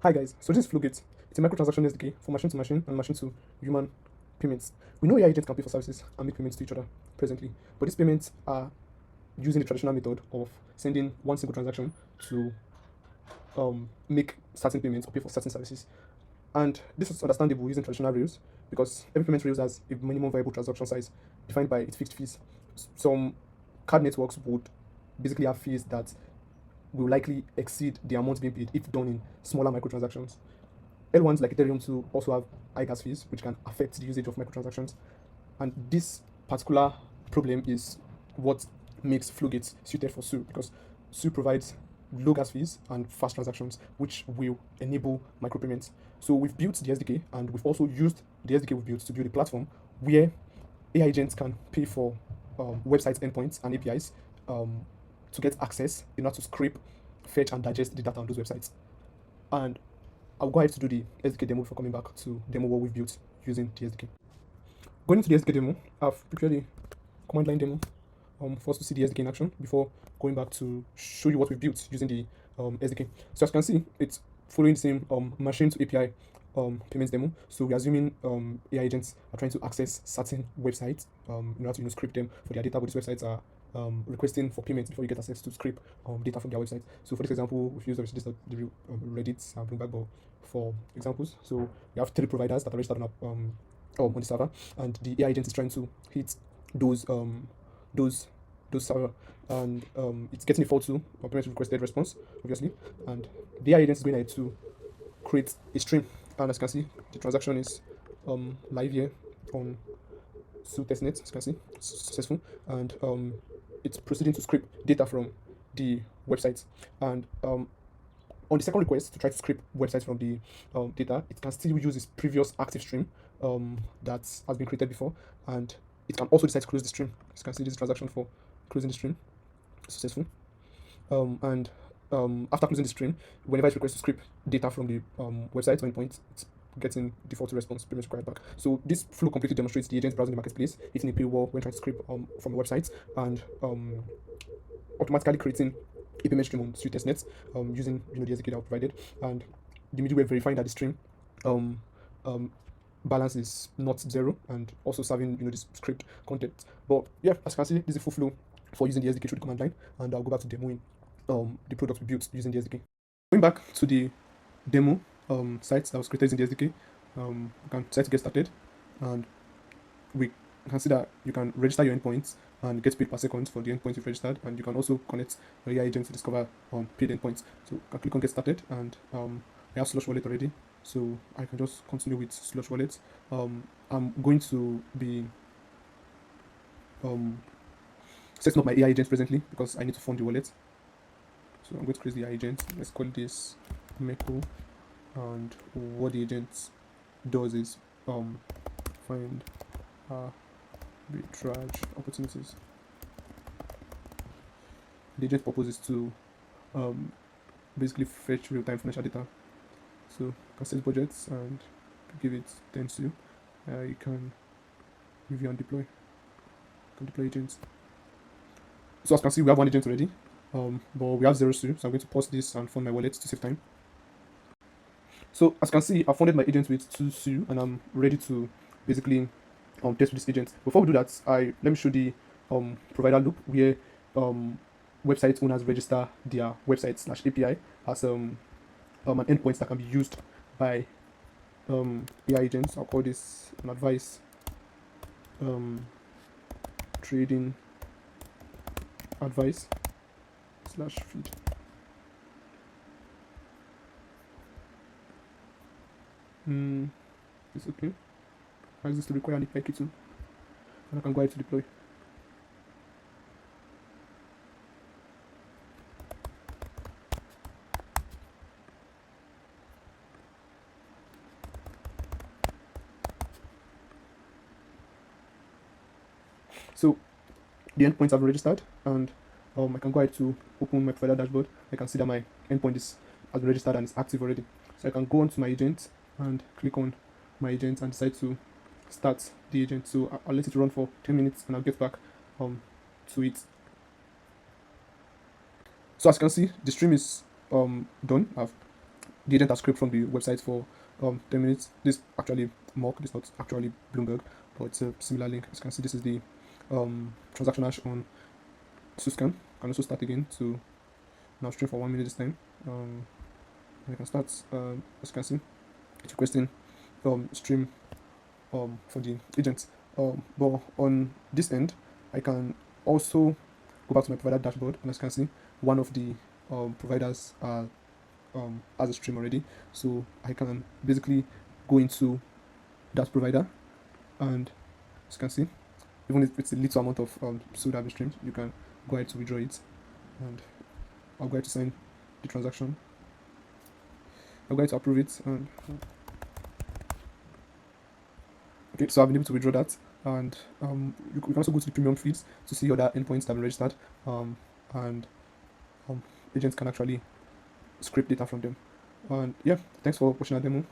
Hi guys, so this is FlowGate. It's a microtransaction SDK for machine to machine and machine to human payments. We know AI agents can pay for services and make payments to each other presently, but these payments are using the traditional method of sending one single transaction to make certain payments or pay for certain services. And this is understandable using traditional rails because every payment rails has a minimum viable transaction size defined by its fixed fees. Some card networks would basically have fees that will likely exceed the amount being paid if done in smaller microtransactions. L1s like Ethereum 2 also have high gas fees, which can affect the usage of microtransactions. And this particular problem is what makes FlowGate suited for Sui, because Sui provides low gas fees and fast transactions, which will enable micropayments. So we've built the SDK, and we've also used the SDK we've built to build a platform where AI agents can pay for website endpoints and APIs to get access in order to scrape, fetch, and digest the data on those websites. And I'll go ahead to do the SDK demo before coming back to demo what we've built using the SDK. Going into the SDK demo, I've prepared a command line demo for us to see the SDK in action before going back to show you what we've built using the SDK. So as you can see, it's following the same machine to API payments demo. So we're assuming AI agents are trying to access certain websites in order to script them for their data, but these websites are requesting for payments before you get access to scrape data from their website. So for this example, we've used this Reddit and Bloomberg, but for examples. So we have 3 providers that are registered on the server, and the AI agent is trying to hit those those server, and it's getting a fault to payment requested response, obviously, and the AI agent is going ahead to create a stream, and as you can see, the transaction is live here on Sui testnet. As you can see, it's successful, and it's proceeding to scrape data from the website, and on the second request to try to scrape websites from the data, it can still use its previous active stream that has been created before, and it can also decide to close the stream. As you can see, this transaction for closing the stream successful. And after closing the stream, whenever it requests to scrape data from the website or endpoint, it's getting default response payment required back. So this flow completely demonstrates the agent browsing the marketplace, hitting a paywall when trying to scrape from a website, and automatically creating a payment stream on Sui testnet using the SDK that was provided, and the middleware verifying that the stream balance is not 0, and also serving this script content. But yeah, as you can see, this is a full flow for using the SDK through the command line, and I'll go back to demoing the product we built using the SDK. Going back to the demo site that was created using the SDK, you can decide to get started, and we can see that you can register your endpoints and get paid per second for the endpoints you've registered, and you can also connect your AI agent to discover paid endpoints. So you can click on get started, and I have Slush Wallet already, so I can just continue with Slush Wallet. I'm going to be setting up my AI agent presently because I need to fund the wallet. So I'm going to create the AI agent. Let's call this Meko, and what the agent does is find arbitrage opportunities. The agent purpose is to basically fetch real-time financial data. So you can set budgets and give it 10 to. You can review and deploy. You can deploy agents. So as you can see, we have one agent already, but we have 0 Sui, so I'm going to pause this and fund my wallet to save time. So as you can see, I funded my agent with 2 Sui, and I'm ready to basically test with this agent. Before we do that, let me show the provider loop where website owners register their website / API as an endpoint that can be used by AI agents. I'll call this an advice trading advice / feed. It's okay. I use this to require an API key too, and I can go ahead to deploy. So the endpoints have been registered, and I can go ahead to open my provider dashboard. I can see that my endpoint has been registered and is active already. So I can go onto my agent and click on my agent and decide to start the agent. So I'll let it run for 10 minutes and I'll get back to it. So as you can see, the stream is done. I've the agent has scraped from the website for 10 minutes. This actually mock, this is not actually Bloomberg, but it's a similar link. As you can see, this is the transaction hash on Suscan. Can also start again to now stream for 1 minute this time. And you can start, as you can see, it's requesting stream for the agent. But on this end, I can also go back to my provider dashboard, and as you can see, one of the providers has a stream already, so I can basically go into that provider, and as you can see, even if it's a little amount of Sui that streamed, you can go ahead to withdraw it, and I'll go ahead to sign the transaction. I'll go ahead to approve it, and okay, so I've been able to withdraw that, and you can also go to the premium feeds to see other endpoints that have been registered, and agents can actually scrape data from them. And yeah, thanks for watching our demo.